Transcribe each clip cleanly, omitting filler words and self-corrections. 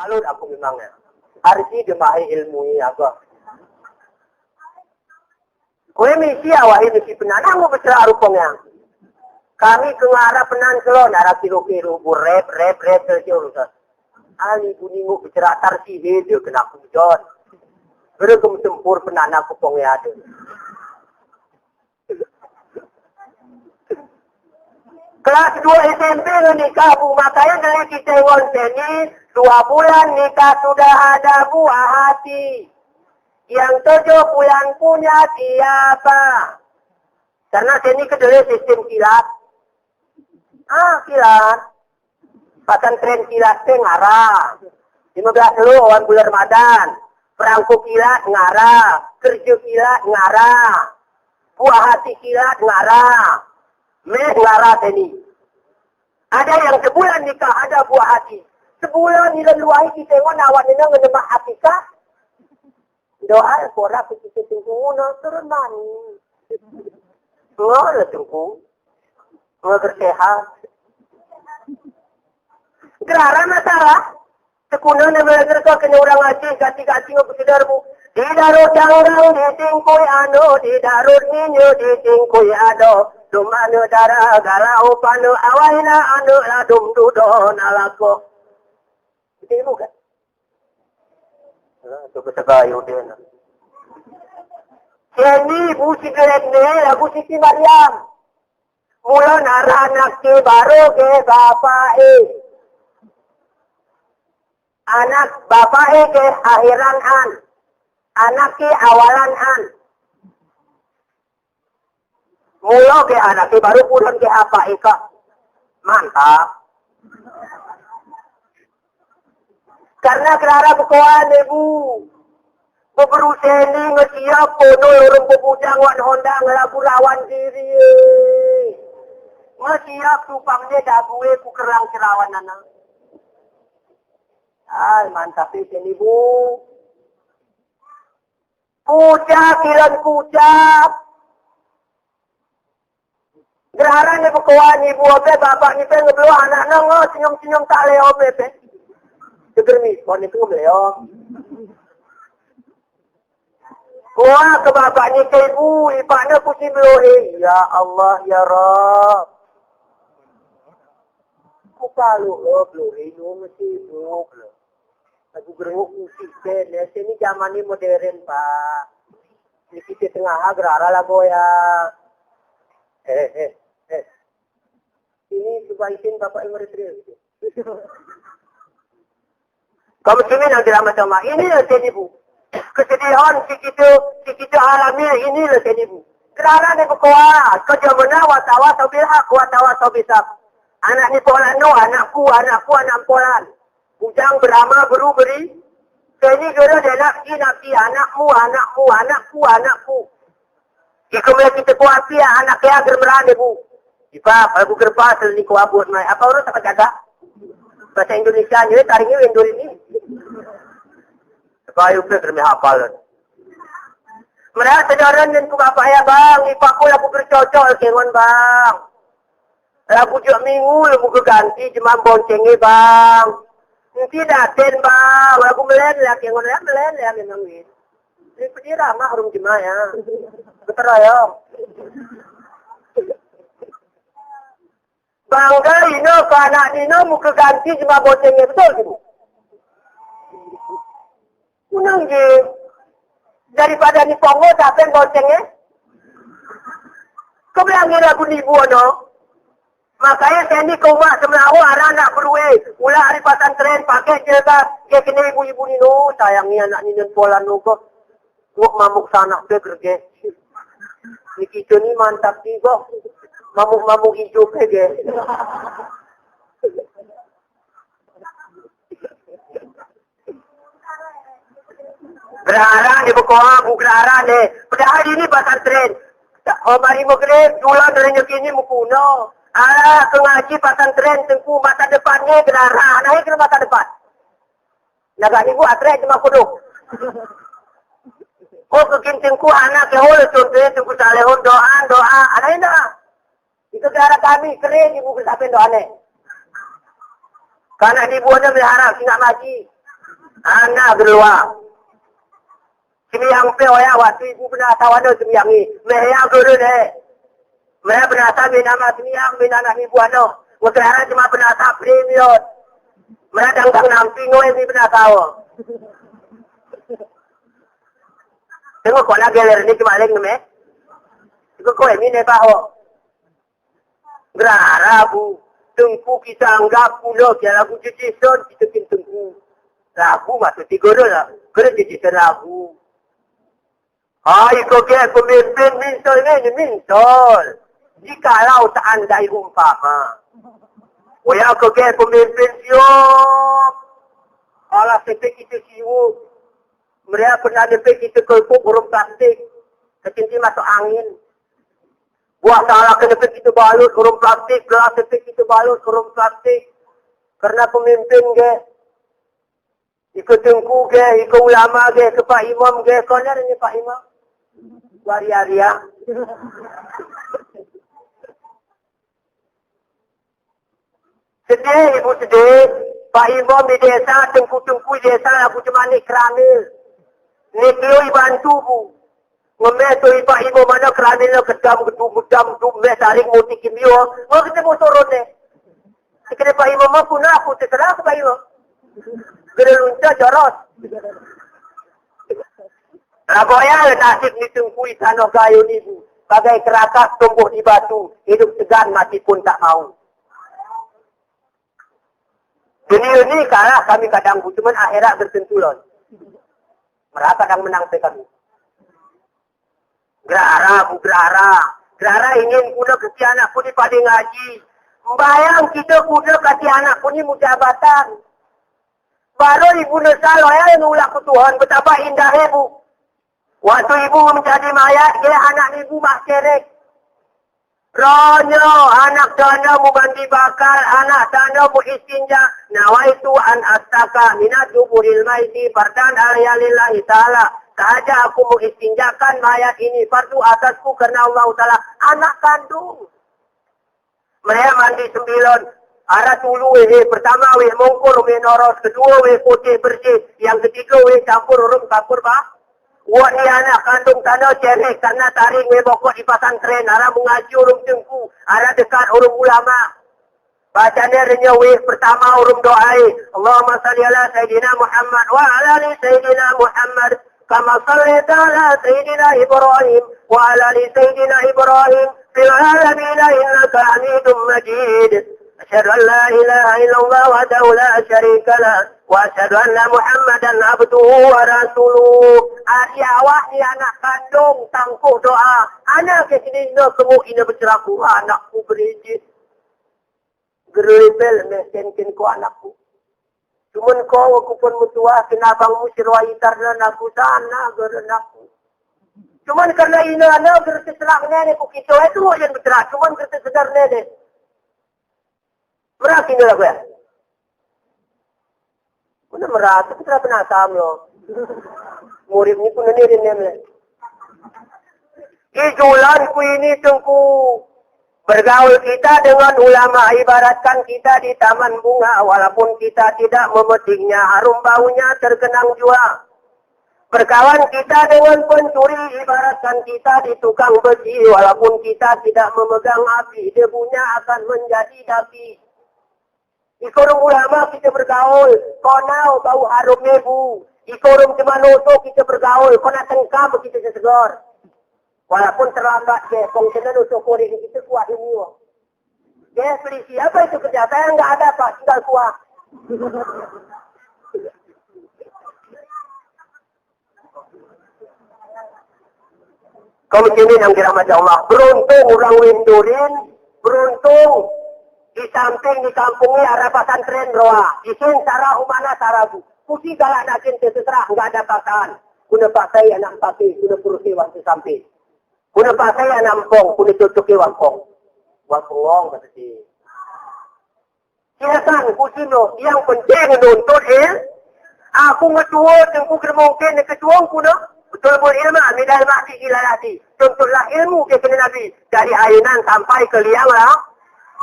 Salut aku memangnya. Arti gemahi ilmu ini apa? Kue misi awak misi penanang mau bercerah rupanya. Kami kengarah penan selo nara kilo-kilo rep terjauh. Ali kuningu bercerah tarsi dia kena kujon. Beragam sempur penanang kupongnya ada. Kelas 2 SMP nikah bu, makanya dari kita ngonteni 2 bulan nikah sudah ada buah hati. Yang 7 bulan punya siapa? Karena sini kedua sistem kilat. Kilat. Pesantren kilat itu ngarah. 15 lu awan bulan Ramadan. Perangko kilat ngarah. Kerja kilat ngarah. Buah hati kilat ngarah. Ngarah sini. Ada yang sebulan nikah ada buah hati. Sebulan nilai luahi kita awan ini ngenemak hati kah? Doa korang kita tunggu tereman. Nggak tunggu. Nggak bersehat. Gerara masalah. Sekunan yang bergerga kena orang acih. Gati-gati ngebusidarmu. Di darut jangrang di tingkui anu. Di darut ninyo di tingkui ado. Dumanu darah galau panu awaina anu ladum dudon alako. Itu ibu kan? Itu kesagayu dia. Jadi bu sigaret ni lagu Siti Maryam. Mula nara anak ke baru ke bapak anak bapak ke akhiran an. Anak ke awalan an. Mula ke anak ke baru pulang ke apa ika. Mantap. Karena Clara berkuan ibu. Beberuseni ngesiap kono orang pepujang wan honda ngelaku lawan diri. Ngesiap tupangnya dague ku kerang cerawan anak. Mantap itu ibu. Pucak, kilan pucak. Gerhara ni berkuan ibu ope, bapak ni pengen ngebelu anak-anak senyum-senyum tak leo ope. Segermi, kon itu beliau. Wah, ke bapaknya ke ibu, ipaknya pusing belohi. Ya Allah, ya Rab. Kupalu lo, belohi lo, mesti lo. Aku gerenguk musik, ya. Sini zaman ini modern, Pak. Ini kita tengah gerhara lah, ya. Ini subaisin bapak yang meretril. Kamu sini yang dirama sama ini lah sini bu. Kesedihan si kita alami ini lah sini bu. Kerana ni berkuat. Kerja benar watawa sobilhak watawa sobisab. Anak ni polan no, anakku, anak polan. Bujang berama beru beri. Sini kira dia nafsi, anakku. Jika mula kita kuat anak kaya germerane bu. Ipa, kalau aku gerpas ni ku abut mai. Apa orang tak jaga? Bahasa Indonesia ni taringnya Indo ini. Kayu pe kerja hafal. Mereka sedaran dan ku bapak ya bang, ipaku lagu bercocok kengon bang. Lagu jok minggu lagu keganti cuma boncengnya bang. Nanti daten bang, lagu melen lah kengon ya melen ya memang ni. Ini pergi ramah rum cuma ya. Betul ya. Bangga ini ke anak ini muka ganti cuma boncengnya betul gitu. Unang je. Daripada ni pongo tapi boncengnya. Kau bilang ni lagu ni buono. Makanya saya ni kau mak semelawa arah nak berwe. Ulah hari pesantren pakai jilbab. Dia kena ibu-ibu ni no. Sayangnya anak ni polan no kok. Ngok mamuk sanak ke kerja. Ni kita ni mantap ni kok. Mamuk-mamuk hijau ke. Berharap di Bukoha, berharap ni. Padahal ini pesantren. Mari maghrib, jualan dari nyekini mukuno. Kengaji pesantren, tengku masa depannya berharap. Naik ke masa depan. Naga ibu atre cuma kuduk. Oh, kekintingku anak kehol, contohnya tengku salehun doa. Anak ini itu cara kami keren ibu kesapin doa ni. Karena ibu ada berharap singgah maji. Anak keluar. Sembiang pe ya waktu ibu pernah tahu ada sembiang ni. Mehang guru deh. Mereka pernah tahu nama sembiang anak ibu ano. Sekarang cuma pernah tahu premium. Mereka tangkap namping ni pernah tahu. Tengok kau nak gelar ni cuma leng ni. Tengok kau ini ni bahu. Rabu. Tengku kita anggap pulau dia lagu cuci son kita kin tengku. Rabu masuk tiga lah. Kena cuci rabu. Hai kau ke pemimpin minsol ni minsol. Jikalau seandai umpama. Waya kau ke pemimpin siap. Alah sepek kita siap. Mereka pernah sepek kita kelpuk burung plastik. Kecinti masuk angin. Buah salah kena sepek kita balut burung plastik. Kelas sepek kita balut burung plastik. Karena pemimpin ke. Ikut tengku ke. Ikut ulama ke. Ke Pak Imam ke. Kau ni Pak Imam. Waria-ria. Sedih, ibu sedih. Pak Imam di desa, tengku-tengku desa, aku cuma ni keramil. Ni kioi bantu bu. Ngemes tu Pak Imam mana keramil nak kedam, mes tarik moti kimio. Mau kita mau sorot ni. Sekali Pak Imam aku nak aku terserah Pak Imam. Kena lunca joros. Raboya nasib ni tengkui tanah kayu ni bu. Bagai kerakas tumbuh di batu. Hidup segan mati pun tak mau. Dunia ni kalah kami kadang bu. Cuma akhirat bersentulan. Mereka kadang menang kami. Gerara bu gerara. Gerara ingin kuna kasih anakku ni pada ngaji. Bayang kita kuna kasih anakku ni mujabatan. Baru ibu nesal yang ulak ke Tuhan. Betapa indahnya bu. Waktu ibu menjadi mayat, dia anak ibu maskerek. Ronyo, anak tanda mu mandi bakal, anak tanda mu istinja. Nawaitu an astaka minat duburil maiti fardan alayalillahi ta'ala. Sahaja aku mu istinjakan mayat ini fardu atasku karena Allah Ta'ala. Anak kandung. Mereka mandi 9. Arah tulu pertama mongkul noros, kedua putih bersih, yang ketiga campur urum kapur bah. Wah ni anak kandung tanah cerik karena tarik bokok di pesantren. Arah mengaji urum tengku. Arah dekat urum ulama. Bacanya renyah pertama urum doai. Allahumma salli ala Sayyidina Muhammad wa ala li Sayyidina Muhammad. Kama sallaita ala Sayyidina Ibrahim wa ala li Sayyidina Ibrahim. Fil alamina innaka hamidun majid. أشهد أن لا إله إلا الله وحده لا شريك له وأشهد أن محمدا عبده ورسوله. Ari awak ni anak kandung tangkuh doa. Anak ke sini nak kemu ina berceraku anakku berijit. Geripel mesenkin ko anakku. Cuman kau aku pun mutua kenapa mu sirwai tarna aku sana gerenakku. Cuman karena ina anak gerseselak nene ku kita itu yang bercerak. Cuman gersesedar nene. Merasa ini lah gue. Mana merasa? Kita tak pernah tahu loh. Murid ni pun ni ni. Ijulan ku ini tengku. Bergaul kita dengan ulama. Ibaratkan kita di taman bunga. Walaupun kita tidak memetiknya. Harum baunya terkenang jua. Berkawan kita dengan pencuri. Ibaratkan kita di tukang besi. Walaupun kita tidak memegang api. Debunya akan menjadi api. Ikorum ulama kita bergaul. Konau bau harum nebu. Ikorum cemanoso kita bergaul. Kona tengkam kita sesegar. Walaupun terlambat ke. Kong cemanoso korek kita kuat ini. Dia polisi. Apa itu kerja? Saya enggak ada pak. Tinggal kuat. Kau muslimin yang dirahmati Allah. Beruntung orang windurin. Beruntung. Di samping di kampung ni arah pesantren roa. Di sini sarah umana sarabu. Kusi galak nak cinta terserah. Enggak ada paksaan. Kuna pakai anak pakai. Kuna purusi waktu sampai. Kuna pakai anak empong. Kuna cucuki wampong. Wampong kata si. Silakan kusi no. Yang penting nuntut aku ngetua. Tengku kermungkin. Ketua kuna. Betul pun ilmu. Midal mati ilalati. Contohlah ilmu ke kena Nabi. Dari ayunan sampai ke liang lah.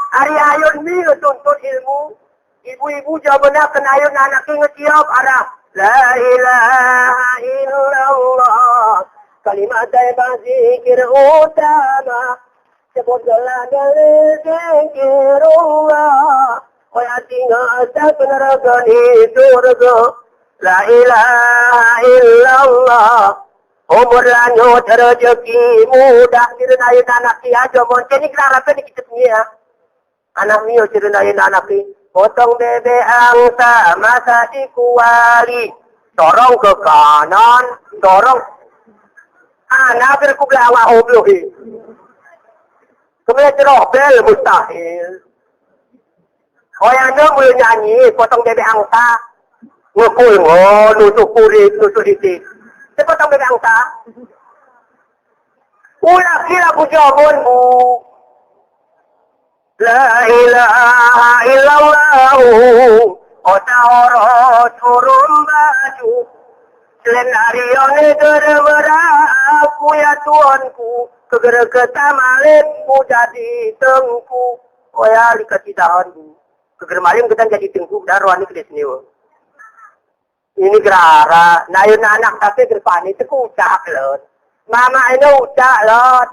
Hari ayun ni tuntut ilmu. Ibu-ibu jawab benar kena ayun anak ngetiap arah La ilaha illallah. Kalimat taibah zikir utama. Sebutlah dari zikirullah. Kaya tinggal tak neraka di surga. La ilaha illallah. Umur lanjut rezeki mudah. Ceritain anak aja. Mungkin ini kenapa ni kita punya. Anak mio ceritain anak ni. Potong bebek angsa masa dikuali. Dorong ke kanan. Dorong. Anak berkublah awak oblohi. Kemudian cerah bel mustahil. Orang tu boleh nyanyi, potong bebek angsa. Ngekul, nusuk kulit, nusuk titik. Dia potong bebek angsa. Ulah kira pujamun bu. La ilaha illallah. Otak turun baju. Selenarion negara beraku ya tuanku. Segera ketamalik ku jadi tengku. Oh ya, dikasih dahan bu. Segera malam kita jadi tengku. Darwah ni kedis ni. Ini gerara. Nah, yun anak tapi gerpani itu kucak lot. Mama ini ucak lot.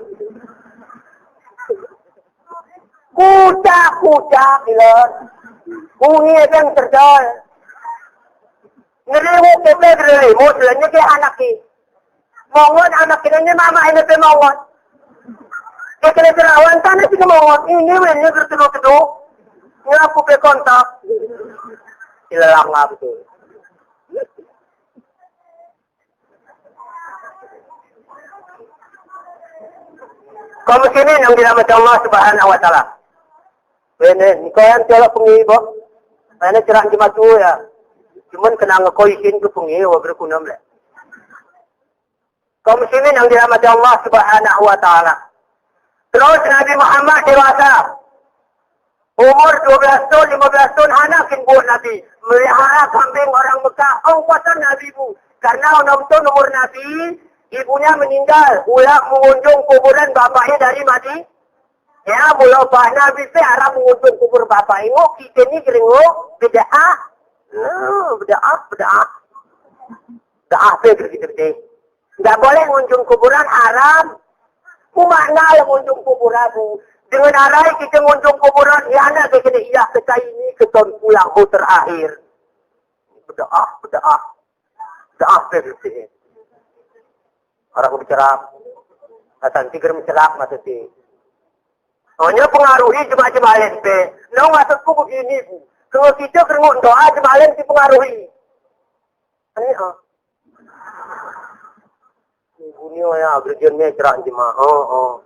Kucak lot. Bunyi yang terjol. Ngerewo kepe ngerewo. Selanya ke anak ni. Mongon anak kita ni mama ini pe mongon. Kekele terawan tanah si mongon. Ini wenya bertemu-temu. Ini aku pe kontak. Ilalang nga betul. Kaum muslimin yang dirahmati Allah Subhanahu wa taala. Ini kau yang celak pengibo. Ini cerah cuma tu ya. Cuman kena ngekoisin ke pengibo berkunam le. Kaum muslimin yang dirahmati Allah Subhanahu wa taala. Terus Nabi Muhammad dewasa. Umur 12 tahun, 15 tahun anak buat Nabi. Melihara kambing orang Mekah. Kuatan Nabi bu. Karena orang umur Nabi. Ibunya meninggal, ulah mengunjung kuburan bapaknya dari Madi. Ya, mula bah Nabi se arah mengunjung kubur bapak ingo, kita ni keringo bid'ah. No, bid'ah. Bid'ah begitu. Enggak boleh mengunjung kuburan haram. Kumakna mengunjung kuburan. Dengan arah kita mengunjung kuburan, ya anak kita iya kita ini keton pulang terakhir. Bid'ah. Bid'ah begitu. Orang bercerak. Kata tiger mencerak maksudnya. Hanya pengaruhi jemaah-jemaah lain. Nah maksudku begini bu. Kalau kita kerengut doa jemaah lain dipengaruhi. Ini Ibu ni ya berjernnya cerak jemaah.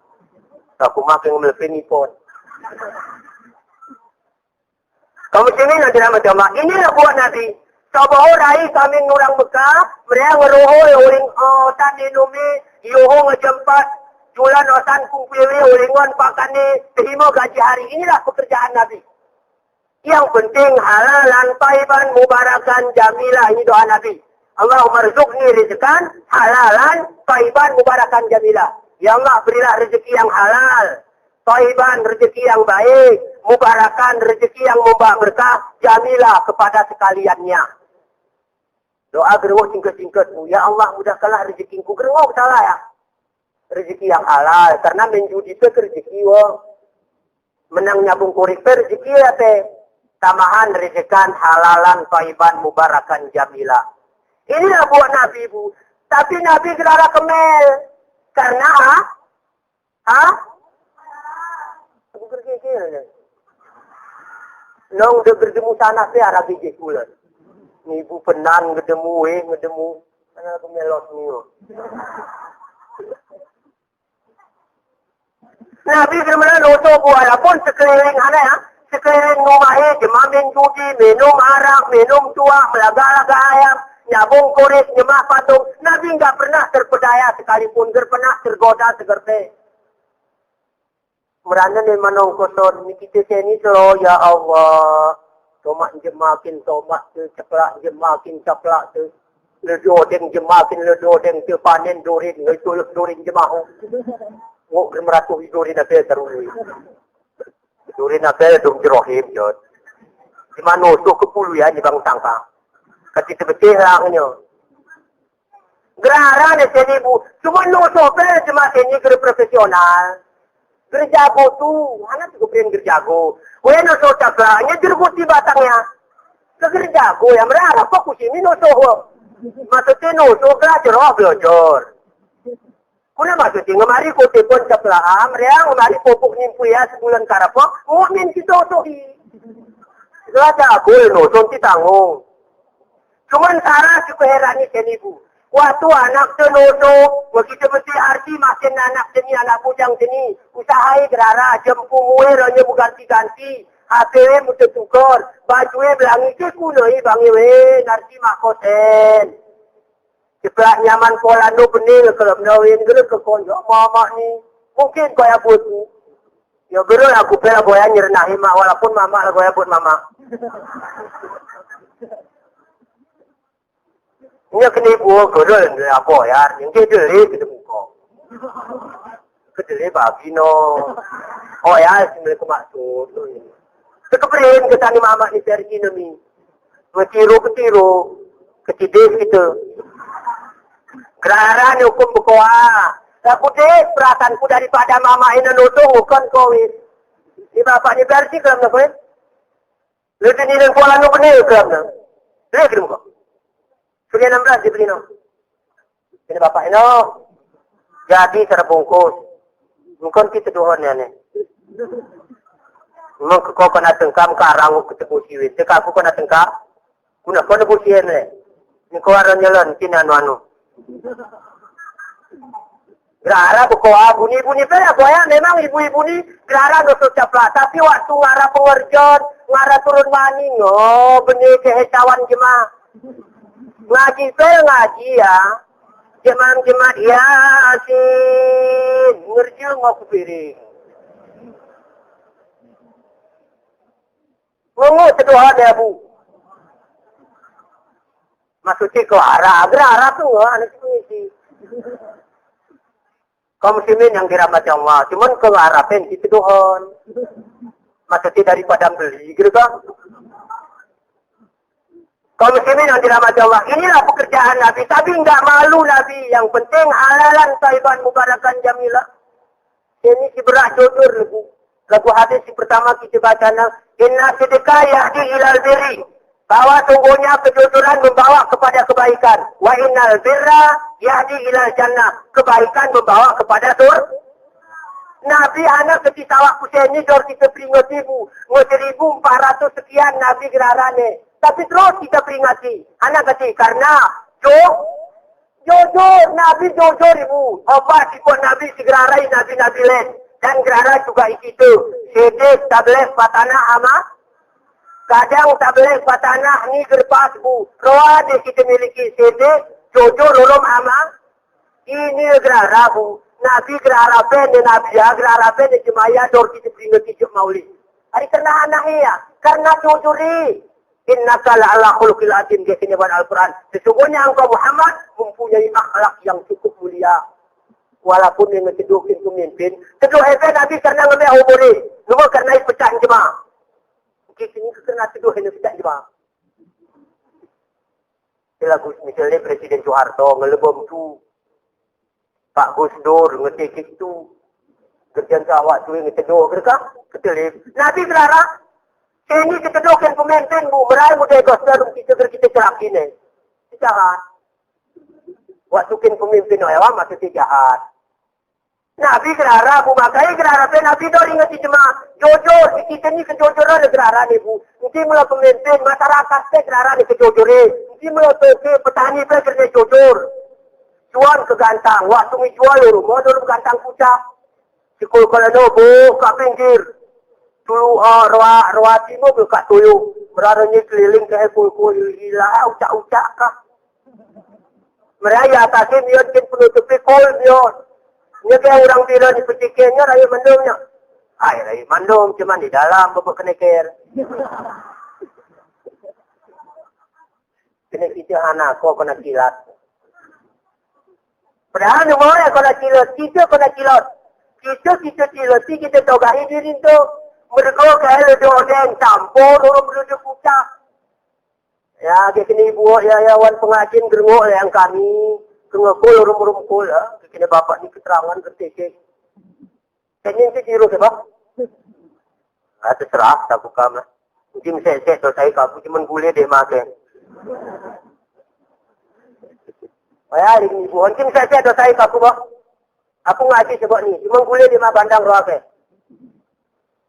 Aku makin melepas nipot. Kamu sini nanti nama jemaah. Inilah buat Nabi. Sabaho rai kami orang Mekah, mereka ngerohoi orang tadi numi, yoho ngejempat, jualan osan kumpulewe, oringon pakane, terima gaji hari. Inilah pekerjaan Nabi. Yang penting halalan, taiban, mubarakan, jamilah. Ini doa Nabi. Allahumma rizukni rizkan, halalan, taiban, mubarakan, jamilah. Ya Allah berilah rezeki yang halal, taiban, rezeki yang baik, mubarakan, rezeki yang membawa berkah, jamilah kepada sekaliannya. Doa gerewok singkat-singkat. Ya Allah mudahkanlah rezekinku. Gerewok salah ya. Rezeki yang halal. Karena menjudi itu rezeki. Menang nyabung kurik itu rezeki ya teh. Tamahan rezekan halalan taiban mubarakan jamilah. Inilah buat Nabi bu. Tapi Nabi gerara kemel. Karena aku gergigil. Nong de berjemu sana teh arah gigi kulen. Ibu penan ngedemu. Mana aku melot ni. Nabi firman roto walaupun sekeliling ada ya. Sekeliling rumah jemaah menjudi, minum arak, minum tua, melaga-laga ayam, nyabung kuris, nyemah patung. Nabi enggak pernah terpedaya sekalipun pernah tergoda segerti. Merana ni manong kotor ni kita sini selo ya Allah. Tomat jemakin tomat tu, ceplak jemakin ceplak tu. Ledodeng jemakin ledodeng tu, panen dorin, ngituluk dorin jemahu. Ngok meratuh dorin apa terus. Dorin apa tu jerohim jod. Di mana tu kepulu ya ni bang tangka. Kasi sebetih langnya. Gerara ni sini bu. Cuma no sopel cuma sini guru profesional. Gerjago tu. Mana tu keprian gerjago. Weh no sopel lah. Nya jerguti batangnya. Kegerjago yang merah. Apa kusini no soho. Maksudnya no sopel cerah belajar. Kuna maksudnya ngemari ko tepon kaplaan, rea ngemari popok nimpu ya sebulan karapok, mu'min kita sohi. Raja aku no, sonti tanggung. Cuman cara si keherani senibu. Waktu anak tenodo, begitu mesti arti makin anak seni, anak bujang seni, usahai gerara, jempu muwe, ranya ganti-ganti, HP mutu tukar, bajuwe belangi ke kunoi bangiwe, narsi makoten. Cepat nyaman pola no benil kalau menawin gerut ke konjok mama ni. Mungkin kau yang buat ni. Ya gerut aku pernah kau yang nyerenahi mak walaupun mama lah kau yang buat mama. Ini kena buat gerut apa ya? Yang kedeli kita muka. Kedeli bagi no. Oh ya sebenarnya maksud. Kekeperin kita ni mama ni dari sini ni. Ketiru. Ketidis kita. Gerara ni hukum bukoa. Aku deh perasaanku daripada mama ini nutuh bukan kawin. Ni bapak ni bersih kelam nak kawin. Lalu ni dan kuala nu benih kelam nak. Lihat ke muka. Suria 16 dibeli no. Ini bapak ini. Jadi terbungkus. Mungkin kita dohonnya ni. Mungkin kau kena tengkam karang aku ketemu siwit. Jika aku kena tengkam. Kuna kau nak busian ni. Ni kau orang jalan. Kini anu-anu. Gerara bukoa bunyi-bunyi pernah goyang memang ibu-ibu ni gerara gosok capla tapi waktu ngara pengerjot ngara turun maning oh benih kehecawan jemaah ngaji ngaji ya jemaah ya asin ngerjil ngoku piring ngungu sedohan ya bu maksudnya ke arah tu anak mengisi. Kaum muslimin yang dirahmati Allah, cuman ke arah pensi Tuhan. Maksudnya daripada beli, gitu kan? Kaum muslimin yang dirahmati Allah, inilah pekerjaan Nabi. Tapi enggak malu Nabi. Yang penting halalan saiban mubarakan jamilah. Ini si berak jujur lagu hadis yang pertama kita baca inna sedekah yahdi ilal birri. Bahwa sungguhnya kejujuran membawa kepada kebaikan. Wa innal birra yahdi ilal jannah. Kebaikan membawa kepada surga. Nabi anak ketika waktu ini jor kita peringati bu. 1400 sekian Nabi gerarane. Tapi terus kita peringati. Anak kata karena jujur Nabi jujur ibu. Obat ikut Nabi segerarai Nabi-Nabi lain. Dan gerara juga itu. Sedek tablet patana ama. Kadang tablet patanah ni gerpas bu. Roa dia kita miliki sedek. Jujur ulum ama. Ini gerara bu. Nabi gerara pen dan Nabi ya gerara pen dan jemaya dor kita peringati juk maulid. Hari karena anak ya. Karena jujuri. Innaka la'ala khuluqil azim. Dia kini pada Al-Quran. Sesungguhnya engkau Muhammad mempunyai akhlak yang cukup mulia. Walaupun yang mencedukin pemimpin. Ceduh hebat Nabi karena ngambil umuri. Nomor karena pecah jemaah. Mungkin sini kena ceduh yang pecah jemaah. Lagu misalnya Presiden Soeharto ngelebom tu. Pak Gus Dur ngetik itu. Kerjaan awak tu yang ceduh. Ketelip. Nabi berharap. Ini kita doakan pemimpin bu. Meraih muda Gus Dur kita cerak ini. Jahat. Waktu kan pemimpin awam maksudnya jahat. Nabi gerara bu makanya gerara pe Nabi dah ingat cuma jujur kita ni kejujuran gerara ni bu. Nanti mula pemimpin masyarakat pe gerara ni kejujuran. Nanti mula petani pe kerja jujur. Jual ke gantang. Waktu ni jual rumah dulu gantang pucak. Sikul kalau no bu kat pinggir. Tulu ruah timur ke kat tuyuk. Beraranya keliling ke ekul-kul hilah ucak-ucak kah. Meraya atasin dia penutupi kol dia. Dia kaya orang bila di petikannya raya mandumnya. Hai raya mandum cuma di dalam bebek kenekir. Kena kita anak kau kena kilat. Padahal nomornya kena kilat. Kita kena kilat. Kita kilat. Kita togahi diri tu. Mereka kaya lebih odeng campur orang berdua pucak. Ya, kini ibu ya wan pengajin gerengok yang kami kengekul rum-rumkul ya. Kini bapak ni keterangan ketik. Kini si tiru siapa? Ah, terserah tak buka mah. Mungkin saya selesai kamu cuma boleh deh makan. Oh ya, ini ibu. Mungkin saya selesai kamu bah. Aku ngaji sebab ni. Cuma boleh dia mah bandang roh ke.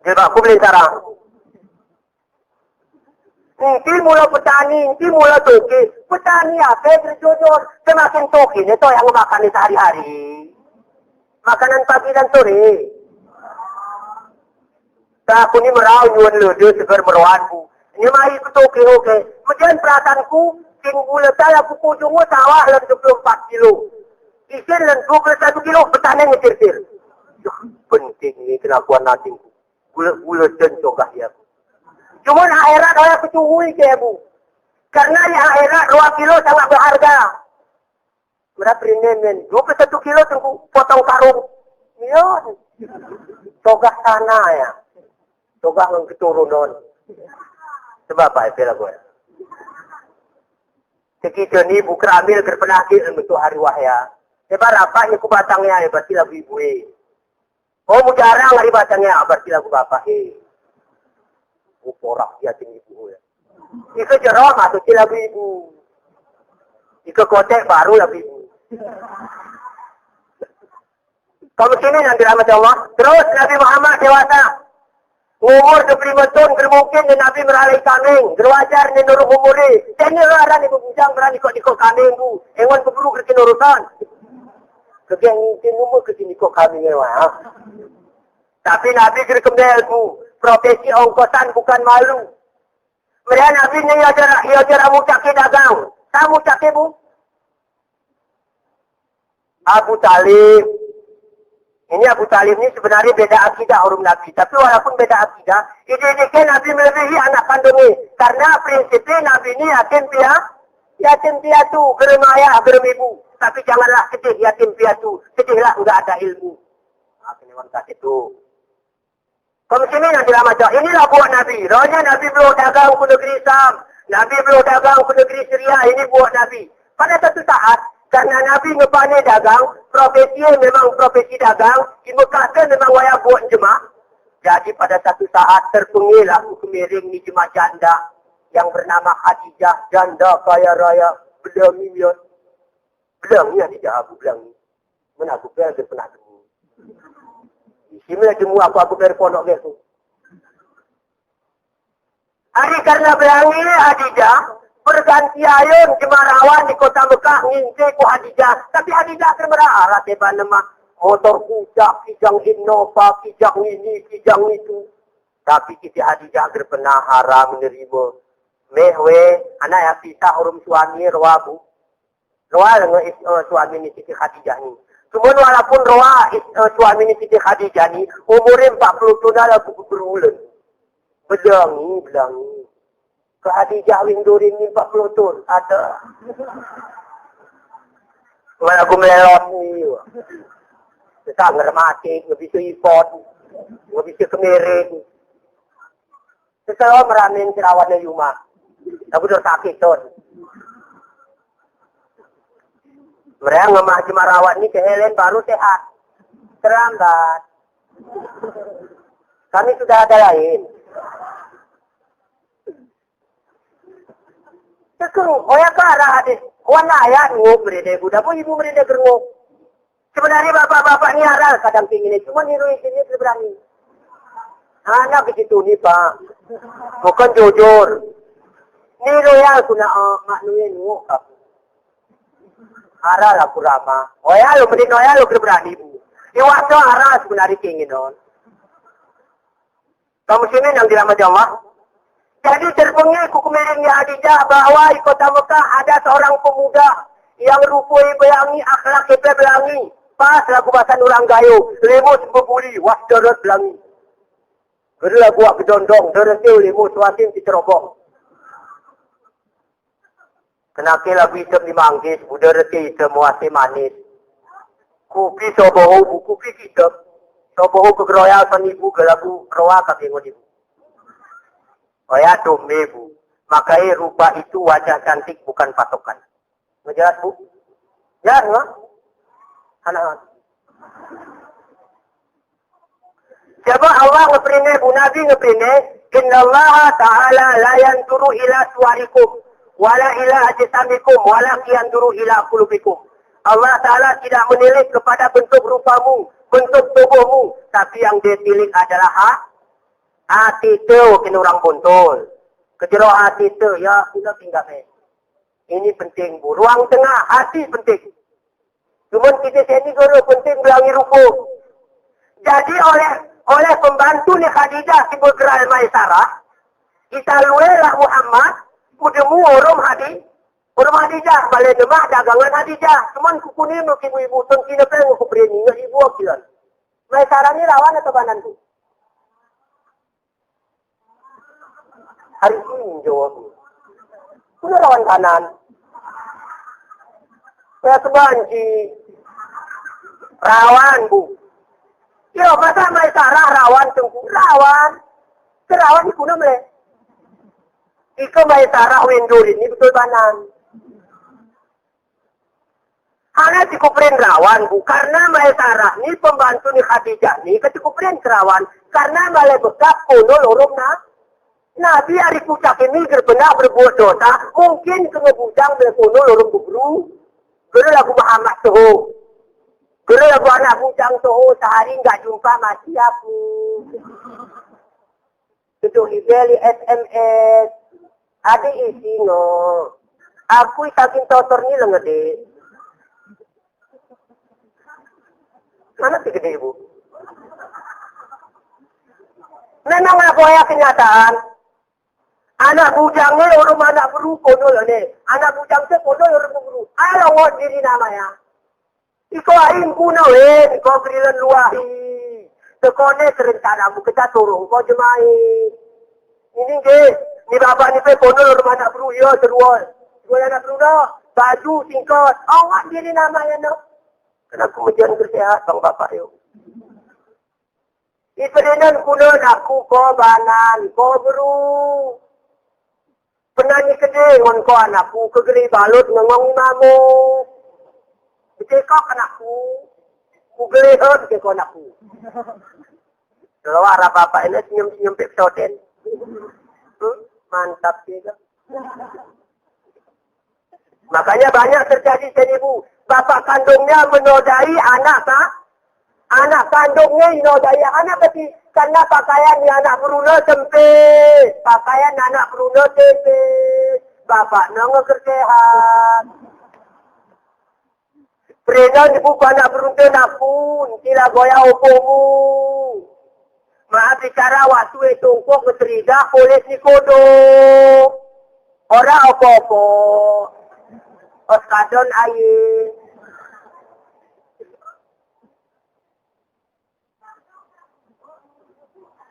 Dia aku beli sarang. Nanti mula petani, nanti mula toki. Petani apa berjujur. Semakin toki itu yang makan di sehari-hari. Makanan pagi dan sore. Tak aku ni merau nyuan lede segar meruanku. Ini mari aku toki oke. Kemudian perasaanku, tinggu letak aku kujungmu sawah dan 24 kilo. Isin dan 21 kilo petani ngetir-tir. Penting ni kelakuan nantiku. Gula-gula dan cokah ya. Cuma akhirat saya kecui ke ibu. Karena di akhirat 2 kilo sangat berharga. Berapa ini? 21 kilo tunggu potong karung. Milion. Togah sana ya. Togah ng keturunan. Sebab apa itu lah gue. Sekitar ni bukan ambil kerpenakit untuk hari wahya. Sebab apa ni kubatangnya berarti lagu ibu. Oh mujarang hari batangnya berarti lagu bapak. Porak dia tinggi ibu ya. Ika jerah masuk ci lagu ibu. Ika kotek baru lagu ibu. Kamu sini nanti rahmat Allah. Terus Nabi Muhammad dewasa. Umur 25 tahun bermungkin dan Nabi meralai kambing. Berwajar ni nurut umuri. Ini orang ibu bincang berani kok kambing bu. Ewan keburu kerja urusan. Kerja ngingin umur kerja kok kambing ewan. Tapi Nabi kira kembali bu. Profesi ongkosan bukan malu. Mereka Nabi ni ajar Abu Cakir dagang. Kamu Cakir bu? Abu Talib. Ini Abu Talib ni sebenarnya beda akidah orang Nabi. Tapi walaupun beda akidah, ide-ide Nabi melebihi anak kandungnya. Karena prinsipnya Nabi ni yatim piatu, gerem ayah, gerem ibu. Tapi janganlah sedih yatim piatu. Sedihlah enggak ada ilmu. Nah, ini wanita itu. Kamu sini nanti lama jauh. Inilah buat Nabi. Rohnya Nabi belum dagang ke negeri Islam. Nabi belum dagang ke negeri Syria. Ini buat Nabi. Pada satu saat, karena Nabi ngepane dagang, profesinya memang profesi dagang, di Mekah kan memang wayah buat jemaah. Jadi pada satu saat terpengil aku kemiring ni jemaah janda yang bernama Khadijah, janda kaya raya, belang milion. Belang ni Khadijah, aku belang ni. Mana aku pernah temu. Similah jemu aku dari pondok dia tu. Hari karena berangi Hadijah, berganti ayun jemarawan di kota Mekah nginte ku Hadijah. Tapi Hadijah termerah tiba nama motor kucak, kijang Innova, kijang ini, kijang itu. Tapi kita Hadijah pernah haram menerima. Mehwe, anak yang pisah orang suami rawabu. Rawal dengan suami ni Siti Khadijah ni. Cuma walaupun suami ni Siti Khadijah ni, umurnya 40 tahun aku berulang. Belangi. Ke Khadijah Windurin ni 40 tahun. Ada. Mana aku melot ni. Kita ngermati, nggak bisa import, nggak bisa kemiring. Setelah meramin cerawatnya Yuma. Aku udah sakit tahun. Mereka ngemah jemarawat ni ke Helen baru sehat. Terlambat. Kami sudah ada lain. Tekung, oya ke arah hadis. Wana ayat nguk berede. Budak pun ibu berede gernguk. Sebenarnya bapak-bapak ni haral kadang pingin. Cuma niru sini berani. Anak ke situ ni pak. Bukan jujur. Niru yang kuna maknunya nguk. Haral aku ramah. Oya lu berdiri, oya lu berani bu. Di waktu haral sebenarnya keinginan. Non. Kamu sini yang dirahmati Allah. Jadi terpengil kukumiringnya Hadijah bahwa di kota Mekah ada seorang pemuda yang rupui belangi, akhlak kita belangi. Pas lagu bahasa orang gayo, lemus berbuli, was dorot belangi. Kedua buat kedondong, dorot tu lemus wasin dicerobong. Kenapa lagu hitam dimanggis, budak reti hitam muasi manis. Kopi sobohu, kopi hitam. Sobohu kegeroyal penipu, gelagu keroa kaki ngodibu. Oh ya tumbe bu. Makanya rupa itu wajah cantik bukan patokan. Jelas bu? Jelas nggak? Anak-anak. Siapa Allah ngeperinnya, Bu Nabi ngeperinnya, Inna Allah Ta'ala la yanturu ila suarikum, wala ila ajisamikum, wala yanturu ila kulubikum. Allah Ta'ala tidak menilik kepada bentuk rupamu, bentuk tubuhmu, tapi yang dia tilik adalah hati itu, kena orang buntul. Kejero hati itu, ya, sudah tinggal. Ini penting, Bu. Ruang tengah, hati penting. Cuma kita sini guru penting belangi rupa. Jadi oleh pembantu ni Khadijah si Bergeral Maisarah, kita luelah Muhammad, kudemu orang Khadijah, balik demah dagangan Khadijah. Cuman kuku ni nak ibu-ibu tengki na pengen aku berani, nak ibu akilan. Maisarah ni rawan atau banan tu? Hari ini jawab. Kuna rawan kanan. Saya sebanci. Rawan, Bu. Ya, masa Maisarah rawan tengku. Rawan. Kerawan ni kuna mele. Ika Maisarah wendurin ni betul banan. Hanya dikuprin rawan, Bu. Karena Maisarah ni pembantu ni Khadijah ni ketikuprin kerawan. Karena malai bekap kono lorong Nabi hari pucak ini benar berbuat dosa. Mungkin kengebujang berkono lorong gubru. Guru lagu Muhammad Soho. Guru lagu anak bujang Soho. Sehari enggak jumpa mati aku. Itu ibeli SMS. Ada isi no. Aku saking totor ni lah ngede. Mana si gede ibu? Memang aku ya kenyataan. Anak bujangnya orang anak beru kono lah ni. Anak bujang tu kono orang beru. Alah awak diri namanya. Iko aing kuno iko krilan luahi. Tekone serencana mu kita turun kau jemai. Ini ke, ni bapa ni pe kono orang anak beru ya terual. Dua anak beru dah. Baju singkat. Awak diri namanya no. Kena kemudian bersehat bang bapak yo. Ipedenan kuno aku kau banan, kau beru. Penanya kedai ngon ko anakku kegeri balut ngomong imamu. Becekok anakku. Ku geri hot becekok anakku. Kalau arah bapak ini senyum-senyum pepsoden. Mantap juga. Makanya banyak terjadi sini Bu. Bapak kandungnya menodai anak kandungnya menodai anak kecil. Karena pakaian ni anak beruno sempit. Pakaian anak beruno sempit. Bapak nongol kersehat. Perenan ibu anak beruno napun. Sila goya opomu. Maaf bicara waktu itu kok keteridak polis ni kodo. Orang apa-apa. Oskadon air.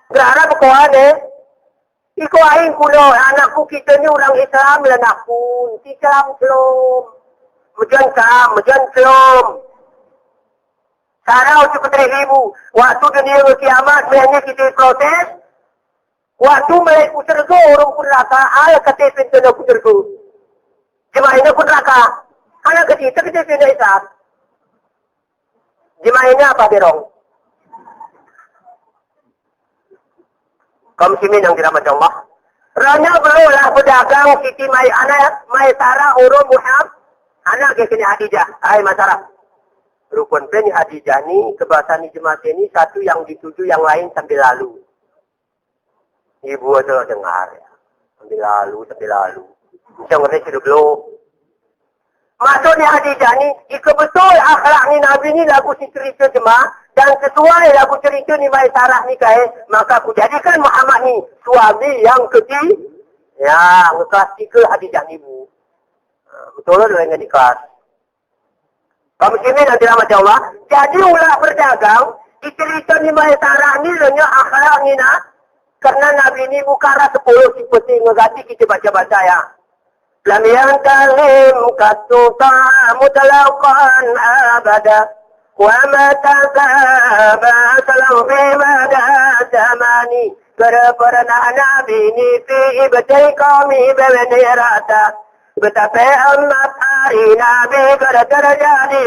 Gerara berkuat Iko aing kuno, anakku kita ni orang Islam lah nakun. Islam belum. Mejan belum. Sarau seperti ribu. Waktu dunia kiamat, sebenarnya kita protes. Waktu mereka kutergo, orang pun raka, ala kata pintu nak kutergo. Jemaahnya pun raka. Ala kita pintu Islam. Jemaahnya apa berong? Kaum muslimin yang dirahmati Allah. Ranya berulah pedagang Siti Maisarah urun Muhammad. Anak ke kini Khadijah. Hai masyarakat. Rukun ni Khadijah ni, kebahasan ni jemaat ni, satu yang dituju, yang lain sambil lalu. Ibu adalah dengar ya. Sambil lalu. Macam ngerti hidup lo. Maksudnya Khadijah ni, ika betul akhlak ni Nabi ni lagu si cerita jemaah. Dan sesuai lagu cerita ni Maisarah ni maka aku jadikan Muhammad ni suami yang ketiga. Ya, ngekas tiga Khadijah ni Bu. Betul lah dengan ikhlas. Kaum muslimin yang dirahmati Allah. Jadi ulah berdagang, cerita ni Maisarah ni lenya akhlak ni nak. Karena Nabi ni bukan 10 seperti ngegati kita baca-baca ya. Lam yang kalim katuta mutalaqan abada. Wa ma tazaba salahu fi mada zamani Pernah Nabi nipi ibtai kami bawani rata. Betapa amat hari Nabi berterjadi